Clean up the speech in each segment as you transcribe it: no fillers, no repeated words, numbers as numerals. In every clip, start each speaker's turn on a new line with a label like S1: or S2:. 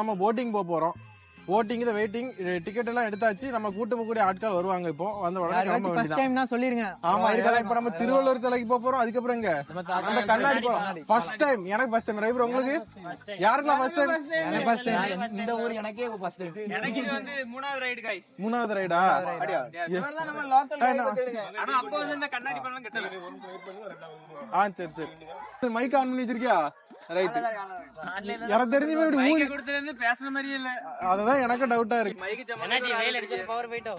S1: நம்ம போட்டிங் போறோம். போட்டிங் இத வெயிட்டிங் டிக்கெட் எல்லாம் எடுத்தாச்சு. நம்ம கூட்டு போகக்கூடிய ஆட்கள் வருவாங்க. இப்போ வந்த உடனே கிளம்ப வேண்டியதான்.
S2: சொல்லிருங்க.
S1: ஆமா, இப்ப நம்ம திருவள்ளுவர் சிலைக்கு போறோம். அதுக்கப்புறம் எங்க அந்த கண்ணாடி போறோம். ஃபர்ஸ்ட் டைம் எனக்கு ஃபர்ஸ்ட் டைம். ரைவர் உங்களுக்கு யாருக்கெல்லாம் ஃபர்ஸ்ட் டைம்?
S2: எனக்கு ஃபர்ஸ்ட் டைம்.
S3: இந்த ஊர் எனக்கே ஃபர்ஸ்ட் டைம்.
S4: எனக்கு இது வந்து மூணாவது ரைடு गाइस.
S1: மூணாவது ரைடா?
S2: இவர்தான் நம்ம லோக்கல் ரைடு.
S4: ஆனா அப்போ வந்து இந்த கண்ணாடி பழம் கட்டல.
S1: சரி மைக் ஆன் பண்ணி வச்சிருக்கியா? ரைட். எனக்கு தெரிஞ்சு இப்படி ஊதி
S4: கொடுத்ததுல இருந்து பேசுற மாதிரியே இல்ல.
S1: அததான் எனக்கு டவுட்டா இருக்கு.
S4: மைக் ஜமாடி வெயில அடிச்சு பவர் போய்ட்டோ.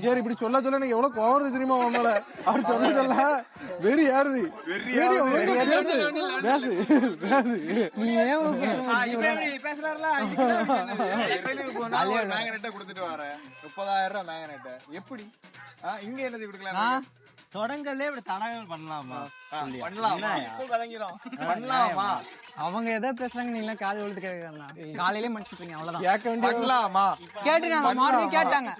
S1: யார் இப்படி சொல்ல எனக்கு எவ்வளவு கோவம் வருது தெரியுமா உன்னால? அவர் சொல்ல வெறி யாருது? வீடியோ பேசு பேசு பேசு.
S2: நீ ஏன்
S4: இப்படி பேசுறாருல
S3: டெல்லிக்கு போனா ஒரு மேக்னெட்டை கொடுத்துட்டு வரேன். 30,000 ரூபாய் மேக்னெட். எப்படி இங்க என்னது கொடுக்கலாம்?
S5: தொடங்கலே இப்படி தடங்கள் பண்ணலாமா?
S3: பண்ணலாமா?
S2: அவங்க எதை பேசுறாங்க நீ எல்லாம் காது விழுத்து கேட்கறா. காலையிலே மன்னிச்சுட்டீங்க அவ்வளவுதான்.
S1: கேட்க வேண்டிய
S3: பண்ணலாமா?
S2: கேட்டுறாங்க. மார்னிங் கேட்டாங்க.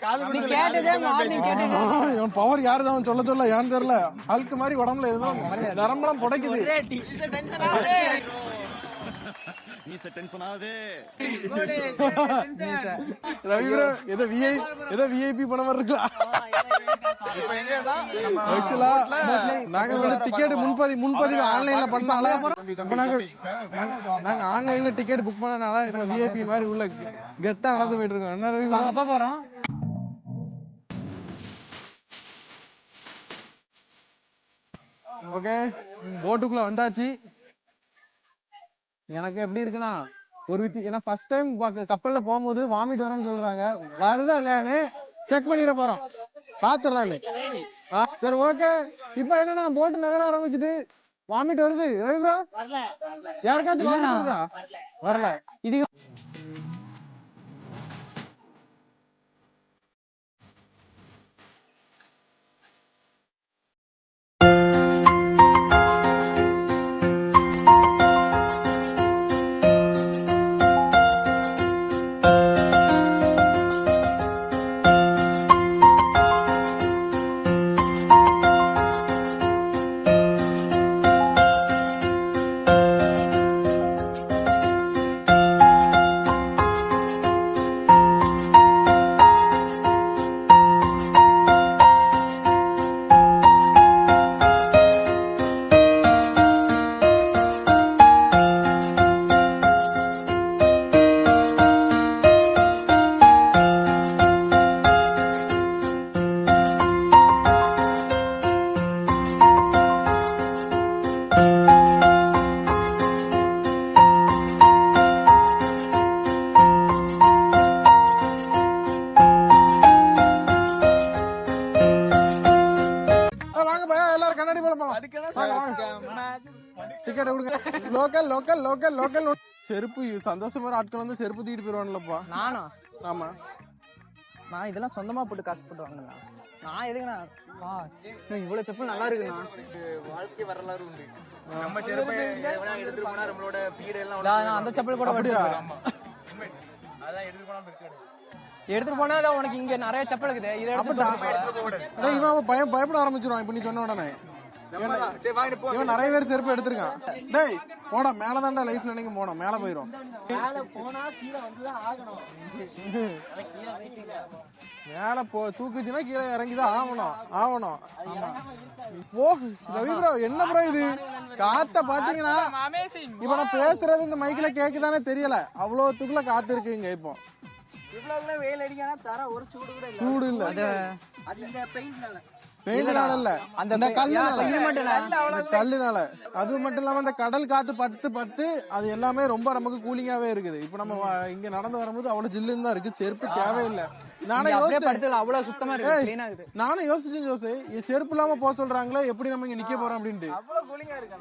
S3: காது
S2: நீ கேட்டதே மார்னிங் கேட்டீங்க.
S1: இவன் பவர் யாருதான் சொல்ல யான்னு தெரியல. ஆளுக்கு மாதிரி உடம்புல எதுவும் நரம்பெல்லாம் புடைக்குது. ரவிவரா ஏதோ விஐபி பண்ண மாதிரி இருக்கலாம். ஆக்சுவலா நாங்க வந்து டிக்கெட் முன்பதிவு ஆன்லைன்ல பண்ணனால நாங்க ஆன்லைன்ல டிக்கெட் புக் பண்ணனால இப்ப விஐபி மாதிரி உள்ள கெத்தா நடந்து போயிட்டு இருக்கோம். என்ன ரவி
S2: அப்ப போறோம்.
S1: ஓகே, போட்டுக்குள்ள வந்தாச்சு. எனக்கு எப்படி இருக்குன்னா ஒரு ஏன்னா ஃபர்ஸ்ட் டைம் கப்பல்ல போகும்போது வாமிட் வரேன்னு சொல்றாங்க. வருதா இல்லையான்னு செக் பண்ணிட போறோம். பாத்துடலான்னு. சரி ஓகே. இப்ப என்னன்னா போட்டு நகர ஆரம்பிச்சுட்டு வாமிட் வருது. ரவி ப்ரோ யாருக்காச்சும் வாமிட் வருதா? வரல.
S2: இது
S1: செருப்பு சந்தோஷமா ஆட்கள் வந்து செருப்பு தூக்கிட்டு போயிருவான்லப்பா.
S2: நானும்.
S1: ஆமா,
S2: நான் இதெல்லாம் சொந்தமா போட்டு காசு போட்டு வாங்கலாம். நான் எதுக்குண்ணா இவ்வளவு செப்பல் நல்லா இருக்குண்ணா.
S3: வாழ்க்கை வரலாறு உண்டு. நம்ம செருப்பை எடுத்துட்டு போனா நம்மளோட பீட எல்லாம்
S2: அந்த செப்பல் கூட
S1: அப்படியா?
S3: அதான் எடுத்துட்டு போனா பிரச்சனை.
S2: எடுத்துட்டு போனா உனக்கு இங்க நிறைய செப்பல் இருக்குது. இதை எடுத்துட்டு
S1: இவன் பயப்பட ஆரம்பிச்சிருவான் இப்ப நீ சொன்ன உடனே. இவன் நிறைய பேர் செருப்பு எடுத்திருக்கான். டேய் போடா, மேலதான்டா லைஃப்ல நீங்க போனோம். மேல போயிரும். மேல தூக்குச்சுன்னா கீழே இறங்கிதான் ஆகணும். போ ரவி ப்ரோ, என்ன ப்ரோ இது காத்த பாத்தீங்கன்னா இப்ப நான் பேசுறது இந்த மைக்ல கேக்குதானே தெரியல. அவ்வளவு தூக்குல காத்து இருக்குங்க. இப்போ
S2: இவ்வளவு வெயில் அடிக்கானா தர ஒரு
S1: சூடு இல்ல.
S2: அது இந்த பெயிண்ட்னால
S1: இல்ல, அந்த கல்லுனால. அது மட்டும் இல்லாம அந்த கடல் காத்து பட்டு அது எல்லாமே ரொம்ப நமக்கு கூலிங்காவே இருக்குது. இப்ப நம்ம இங்க நடந்து வரும்போது அவ்வளவு ஜில்லுன்னு தான் இருக்கு. செருப்பு தேவையில்லை. நானும் யோசிச்சேன் செருப்பு இல்லாம போக சொல்றாங்களே, எப்படி நம்ம இங்க நிக்க போறோம் அப்படின்ட்டு.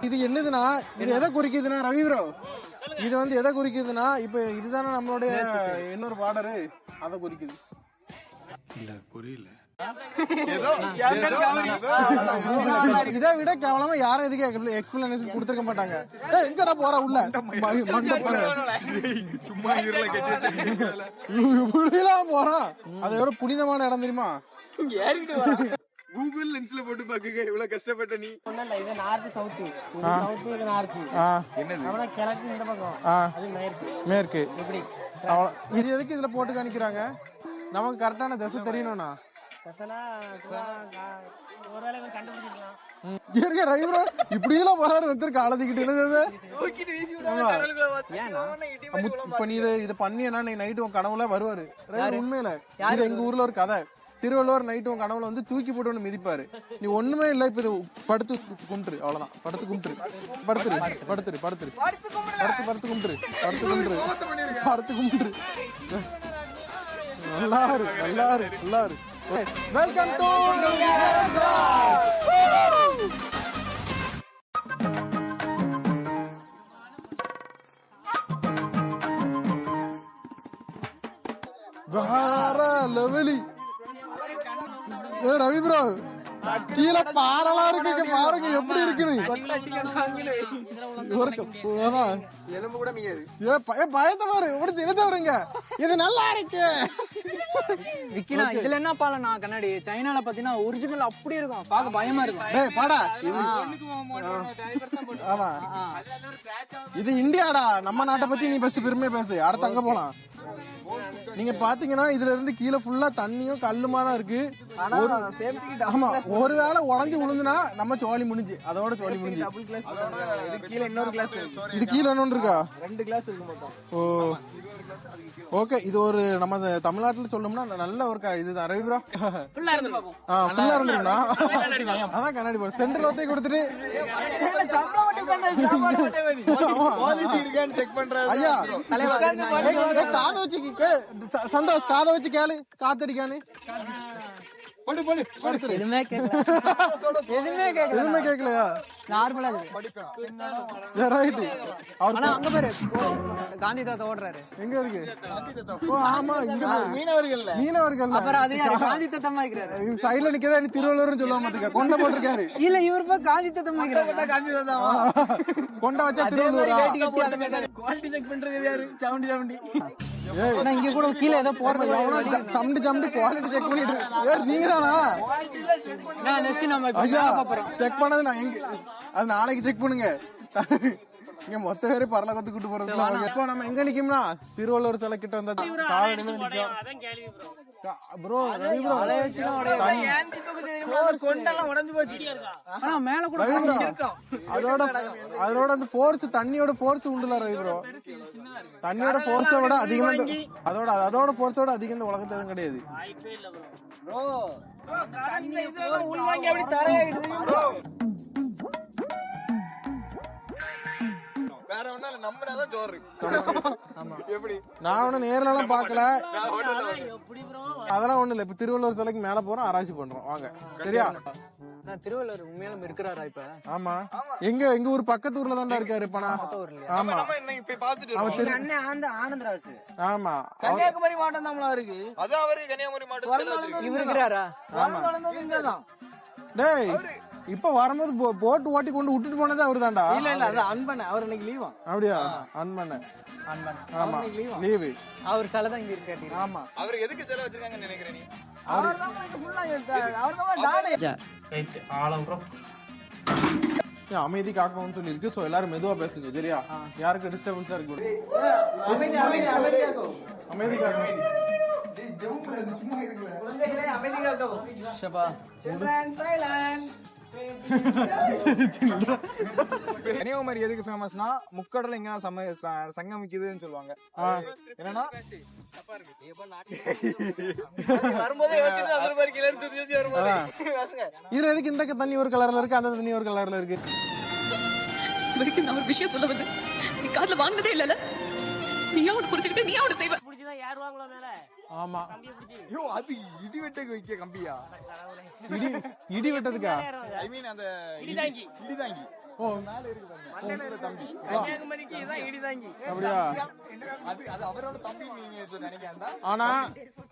S1: இது என்னதுன்னா, இது எதை குறிக்குதுன்னா ரவி ப்ரோ, இது வந்து எதை குறிக்குதுன்னா இப்ப இதுதானே நம்மளுடைய இன்னொரு பார்டரு, அதை குறிக்குது. இல்ல புரியல. இதை விட கேவலமா யாரும் எதுக்கு எக்ஸ்பிளனேஷன் கொடுத்திருக்க மாட்டாங்க. எங்கடா போற உள்ள சும்மா போறான். அது ஒரு புனிதமான இடம் தெரியுமா?
S3: கூகுள் லென்ஸ்ல போட்டு பாக்குங்க இவ்வளவு கஷ்டப்பட்ட நீ.
S4: இது நார்த் சவுத், சவுத் இது நார்த்.
S3: என்னது
S4: அப்புறம் கிழக்கு இந்த பக்கம், அது மேற்கு.
S1: மேற்கு.
S4: எப்படி
S1: இது எதுக்கு இதுல போட்டு காணிக்கிறாங்க? நமக்கு கரெக்டான திசை தெரியணும்னா
S4: ஒருவேளை கண்டுபிடிச்சிருக்கலாம்.
S1: இருக்க ரவி ப்ரோ இப்படி எல்லாம் போறாரு ஒருத்தருக்கு அழுதுகிட்டு இப்ப நீ இதை பண்ணியனா நீ நைட்டு உன் கனவுல வருவாரு உண்மையில. இது எங்க ஊர்ல ஒரு கதை. திருவள்ளுவர் நைட்டு உன் கனவுல வந்து தூக்கி போட்டு ஒண்ணு மிதிப்பாரு. நீ ஒண்ணுமே இல்ல இப்ப இது படுத்து கும்பிட்டுரு, அவ்வளவுதான். படுத்து கும்பிட்டுரு, படுத்துரு படுத்துரு படுத்துரு படுத்து படுத்து கும்பிட்டுரு, படுத்து கும்பிட்டுரு, படுத்து கும்பிட்டுரு. நல்லாரு நல்லாரு நல்லாரு. வெல்கம் டு வேற லெவலி. ரவி ப்ரோ கீழே பாறலாம் இருக்கு, பாருங்க எப்படி இருக்குன்னு.
S3: எலும்பு கூட மீயாது.
S1: பயத்தை பாரு எப்படி திணிச்சு விடுங்க. இது நல்லா இருக்கு.
S2: விக்கினா இதுல என்ன பாலனா கண்ணாடி சைனால பாத்தீங்கன்னா ஒரிஜினல் அப்படியே இருக்கும், பாக்க பயமா இருக்கும்.
S1: டேய் பாடா இது. ஆமா இது இந்தியாடா, நம்ம நாட்டை பத்தி நீ ஃபர்ஸ்ட் பெருமையா பேசு, அடுத்து அங்க போலாம். நீங்க பாத்தீங்கன்னா இதுல இருந்து கீழே ஃபுல்லா தண்ணியும் கல்லுமா தான் இருக்கு. ஆமா ஒருவேளை உடஞ்சி விழுந்துனா நம்ம சோழி முடிஞ்சு, அதோட சோழி முடிஞ்சு.
S2: கீழே இன்னொரு கிளாஸ்,
S1: இது கீழே இன்னொன்னு இருக்கா?
S2: 2 கிளாஸ் இருக்கு மொத்தம்.
S1: ஓ ஓகே. இது ஒரு நம்ம தமிழ்நாட்டுல சொல்லணும்னா நல்ல ஒரு இதுதான் ரவி ப்ரோ.
S4: ஃபுல்லா இருந்து பாப்போம்.
S1: ஃபுல்லா இருந்துருக்குண்ணா. அதான் கண்ணாடி போடு சென்டர் ஒத்தை கொடுத்துட்டு
S3: இருக்கான்னு செக் பண்றாரு.
S1: ஐயா காதை வச்சு சந்தோஷ் காதை வச்சு கேளு காத்தடிக்கானு.
S2: எதுவுமே கேட்கல,
S1: எதுவுமே கேட்கலையா?
S2: நார்மலா
S1: சரி ரைட்டு.
S2: ஆனா அங்க பேரு காந்தி தாத்தா ஓடுறாரு.
S1: எங்க இருக்கு? ஓ ஆமா இங்க
S2: மீனவர்கள்
S1: மீனவர்கள்.
S2: அப்புறம் அதே காந்தி தாத்தா இருக்கிறாரு.
S1: சைடுல நிக்கதா நீ திருவள்ளுவர்னு சொல்லுவா மாத்துக்க. கொண்ட போட்டிருக்காரு.
S2: இல்ல இவர் போய் காந்தி தாத்தா இருக்கிறாரு. காந்தி தாத்தா
S1: கொண்ட வச்சா திருவள்ளுவரா?
S2: குவாலிட்டி செக் பண்றது யாரு? சவுண்டி சவுண்டி.
S1: ஏய்
S2: நான் இங்க கூட கீழ ஏதோ போறது
S1: சம்டி சம்டி குவாலிட்டி செக் பண்ணிட்டு இருக்கு. நீங்க தானா?
S2: நான் நெக்ஸ்ட் நம்ம
S1: ஐயா செக் பண்ணது நான் எங்க அது நாளைக்கு செக் பண்ணுங்க. இங்க மொத்த பேரு பரலகத்து கூட்டு போறது. இப்போ நம்ம எங்க நிக்கோம்னா திருவள்ளுவர் சிலை கிட்ட வந்த காலடியில நிக்கோம்.
S4: அதான் கேள்வி ப்ரோ.
S1: ப்ரோ ரவி ப்ரோ
S2: கொண்டெல்லாம் உடைஞ்சு போச்சு. ஆனா மேல கூட இருக்கும்.
S1: அதோட அந்த ஃபோர்ஸ் தண்ணியோட ஃபோர்ஸ் உண்டுல ரவி ப்ரோ. தண்ணியோட ஃபோர்ஸை விட அதிகமா அதோட ஃபோர்ஸோட அதிகம் இந்த உலகத்துல எதுவும் கிடையாது.
S4: வாய்ப்பே இல்ல ப்ரோ.
S2: ப்ரோ இதெல்லாம் உள்வாங்கி அப்படி தரையாயிடுது.
S3: வேற ஒண்ணும் இல்ல, நம்மனாதான் ஜோறு. எப்படி
S1: நான் ஒண்ணு நேர்ல எல்லாம் பாக்கல,
S4: எப்படி ப்ரோ?
S1: அதெல்லாம் ஒண்ணு இல்ல. இப்ப திருவள்ளுவர் சிலைக்கு மேல போறோம், ஆராய்ச்சி பண்றோம் வாங்க. சரியா?
S2: நான் திருவள்ளுவர் உண்மையிலும் இருக்கிறாரா இப்ப?
S1: ஆமா எங்க ஊர் பக்கத்து ஊர்ல தான்டா இருக்காரு இப்ப. ஆமா
S3: நம்ம இன்னைக்கு போய் பாத்துட்டு
S1: அவர்
S3: இருக்கோம்.
S2: அண்ணன் ஆனந்தராஜ்
S1: ஆமா
S2: கன்னியாகுமரி மாவட்டம் தான் இருக்கு.
S3: அதான் அவரு கன்னியாகுமரி மாவட்டத்துல
S2: இவர் இருக்கிறாரா?
S1: ஆமா டேய் இப்ப வரும்போது போட் ஓட்டி கொண்டு விட்டுட்டு போனதே அவரு தான்டா.
S2: இல்ல இல்ல அது அன்பண்ண, அவர் இன்னைக்கு லீவா?
S1: அப்படியா? அன்பண்ண ஆமா லீவு.
S2: அவர் சிலை தான் இங்க இருக்காரு.
S1: ஆமா
S3: அவருக்கு எதுக்கு செலவு வச்சிருக்காங்கன்னு நினைக்கிறேன் நீ?
S1: அமைதி காக்கணும்னு சொல்லி இருக்கு. சோ எல்லாரும் மெதுவா பேசுங்க சரியா? யாருக்கு டிஸ்டர்பன்ஸா இருக்கு அமைதி காக்கணும்.
S3: கன்னியாகுமரி எதுக்கு ஃபேமஸ்னா முக்கடல இங்க சங்கமிக்குதுன்னு சொல்லுவாங்க. என்னன்னா
S1: இதுல எதுக்கு இந்த தண்ணி ஒரு கலர்ல இருக்கு, அந்த தண்ணி ஒரு கலர்ல இருக்கு?
S6: வரைக்கும் நான் ஒரு விஷயம் சொல்ல வந்தேன், நீ காதுல வாங்கினதே இல்லல. நீயா அவனை புரிஞ்சுக்கிட்டு நீயா அவனை செய்வ.
S4: புடிச்சதா யார் வாங்குவா மேல?
S1: ஆமா
S3: ஐயோ அது இடி வெட்டுக்கு வைக்க கம்பியா?
S1: இடி வெட்டதுக்கா?
S3: ஐ மீன் அந்த
S4: இடிதாங்கி.
S3: இடிதாங்கி.
S1: ஓ
S3: மேல இருக்கு பாருங்க தம்பி.
S4: கன்னியாகுமரிக்கு இதான் இடிதாங்கி.
S1: அப்படியா?
S3: அது அவரோட தம்பி நீங்க நினைக்கிறா?
S1: ஆனா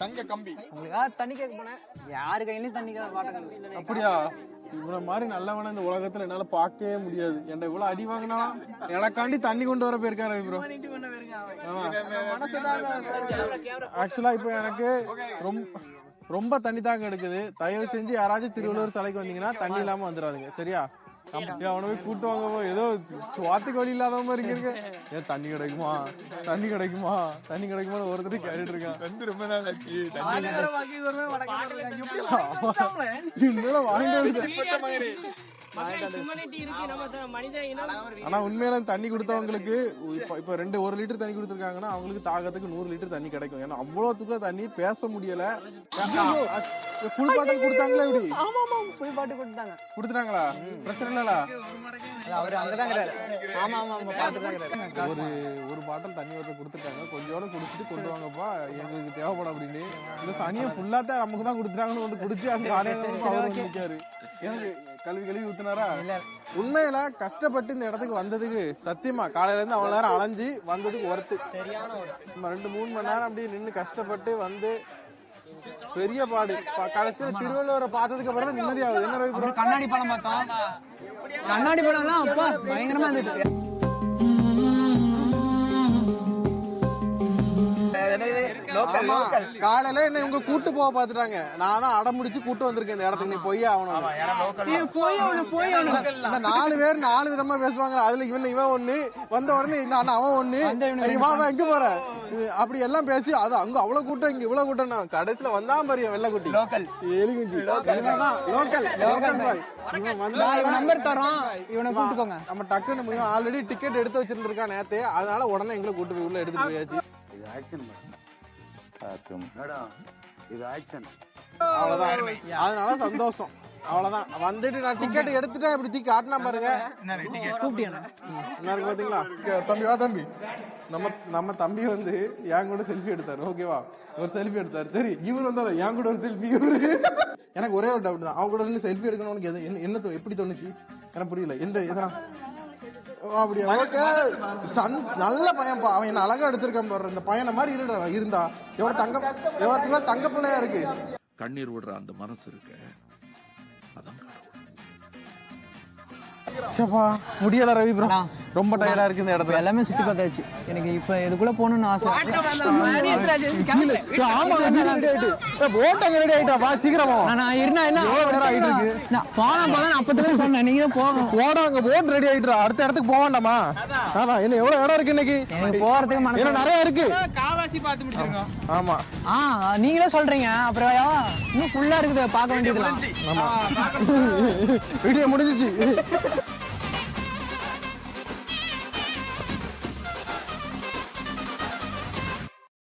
S3: தங்க கம்பி.
S2: உங்களுக்கு தண்ணி கேட்க போனேன், யாரு கையிலயும் தண்ணி பாட்டேன்.
S1: அப்படியா? இவ்வளவு மாதிரி நல்லவன இந்த உலகத்துல என்னால பாக்கவே முடியாது. என்கிட்ட இவ்வளவு அடி வாங்கினா எனக்காண்டி தண்ணி கொண்டு வர போயிருக்காரு ப்ரோ. ஆக்சுவலா இப்ப எனக்கு ரொம்ப ரொம்ப தண்ணி தாங்க எடுக்குது. தயவு செஞ்சு யாராச்சும் திருவள்ளுவர் சிலைக்கு வந்தீங்கன்னா தண்ணி இல்லாம வந்துடாதீங்க சரியா? அவனை போய் கூட்டு வாங்க, ஏதோ சுவாத்துக்கு வழி இல்லாத மாதிரி இருக்கு. ஏன் தண்ணி கிடைக்குமா தண்ணி கிடைக்குமா தண்ணி கிடைக்குமா ஒருத்தர் கேட்டுட்டு இருக்கான்.
S3: வந்து ரொம்ப நாள் ஆச்சு.
S1: என்னடா வாங்கிட்டு வந்து
S4: ஹியூமனிட்டி இருக்கு நம்ம மனித இனம்.
S1: ஆனா உண்மையில தண்ணி கொடுத்தவங்களுக்கு இப்ப 1 லிட்டர் தண்ணி கொடுத்துருக்காங்கன்னா அவங்களுக்கு தாகத்துக்கு 100 லிட்டர் தண்ணி கிடைக்கும். ஏன்னா அவ்வளவுக்குள்ள தண்ணி பேச முடியல. ஃபுல் பாட்டில் கொடுத்தாங்களா? இப்படி
S2: ஆமா ஆமா ஃபுல் பாட்டு கொடுத்தாங்க.
S1: கொடுத்துட்டாங்களா? பிரச்சனை இல்லல.
S2: அவரு அங்கதான் இருக்காரு. ஆமா ஆமா ஆமா பாத்துதான் இருக்காரு.
S1: ஒரு பாட்டில் தண்ணி ஒருத்தர் கொடுத்துருக்காங்க. கொஞ்சோட குடிச்சிட்டு கொண்டு வாங்கப்பா எங்களுக்கு தேவைப்படும் அப்படின்னு. இந்த சனியை ஃபுல்லா தான் நமக்கு தான் கொடுத்துட்டாங்கன்னு ஒன்று குடிச்சு அங்க ஆடையில நிக்காரு. எனக்கு கழுவி ஊத்துனாரா? உண்மையில கஷ்டப்பட்டு இந்த இடத்துக்கு வந்ததுக்கு சத்தியமா காலையில இருந்து அவ்வளவு நேரம் அலைஞ்சு வந்ததுக்கு ஒர்த்து. நம்ம 2-3 மணி நேரம் அப்படியே நின்று கஷ்டப்பட்டு வந்து பெரிய பாடு. கடைசியில திருவள்ளுவரை பார்த்ததுக்கு அப்புறம் தான் நிம்மதியாகுது. என்ன ரவி?
S2: கண்ணாடி படம் பார்த்தோம். கண்ணாடி படம்லாம் அப்பா பயங்கரமா இருந்துச்சு.
S1: காலையில என்ன இவங்க கூட்டு போக பாத்துட்டாங்க. நான் தான் அடம் முடிச்சு கூட்டு வந்திருக்கேன் இந்த இடத்துக்கு. நீ போய் ஆகணும். இந்த 4 பேர் 4 விதமா பேசுவாங்க. அதுல இவன் ஒண்ணு வந்த உடனே அவன் ஒண்ணு எங்க போற அப்படி எல்லாம் பேசி அது அங்க அவ்வளவு கூட்டம் இங்க இவ்வளவு கூட்டம். நான் கடைசியில வந்தா பாரு வெள்ளக்குட்டி எலிகுஞ்சி லோக்கல் பாய். இவன் வந்தா
S2: நம்பர் தரோம், இவனை கூட்டுக்கோங்க.
S1: நம்ம டக்குன்னு ஆல்ரெடி டிக்கெட் எடுத்து வச்சிருந்திருக்கான் நேத்து. அதனால உடனே எங்களை கூட்டு போய் உள்ள எடுத்துட்டு போயாச்சு. அவ்வளவுதான். அதனால சந்தோஷம். அவ்வளவுதான். வந்துட்டு நான் டிக்கெட் எடுத்துட்டேன். இப்படி தூக்கி காட்டினா பாருங்க. பாத்தீங்களா? தம்பி வா தம்பி. நம்ம தம்பி வந்து என் கூட செல்ஃபி எடுத்தாரு. ஓகேவா? ஒரு செல்ஃபி எடுத்தாரு. சரி இவரு வந்தாலும் என் கூட ஒரு செல்ஃபி. எனக்கு ஒரே ஒரு டவுட் தான். அவங்க கூட செல்ஃபி எடுக்கணும் உனக்கு என்ன எப்படி தோணுச்சு? எனக்கு புரியல. எதனா அப்படியா? ஓகே நல்ல பையன்பா. அவன் என்ன அழகா எடுத்திருக்கான் பாரு. இந்த பையனை மாதிரி இருந்தா எவ்வளவு தங்க பிள்ளையா இருக்கு.
S7: கண்ணீர் விடுற அந்த மனசு இருக்கு. அதான்
S1: முடியல ரவி ப்ரோ. ரொம்ப டயர்டா இருக்கு இந்த இடத்துல.
S2: எல்லாமே சுத்தி பார்த்தாச்சு. எனக்கு இப்ப இதுக்குள்ள போகணும்னு ஆசை.
S1: போட் ரெடி ஆயிட்டு அடுத்த இடத்துக்கு போக வேண்டாமா? அதான் என்ன எவ்வளவு இடம் இருக்கு இன்னைக்கு
S2: போறதுக்கு மனசு
S1: நிறைய இருக்கு. ஆமா
S2: நீங்களே சொல்றீங்க. அப்புறம் இன்னும் ஃபுல்லா இருக்குது பார்க்க வேண்டியதுலாம்.
S1: வீடியோ முடிஞ்சிச்சு.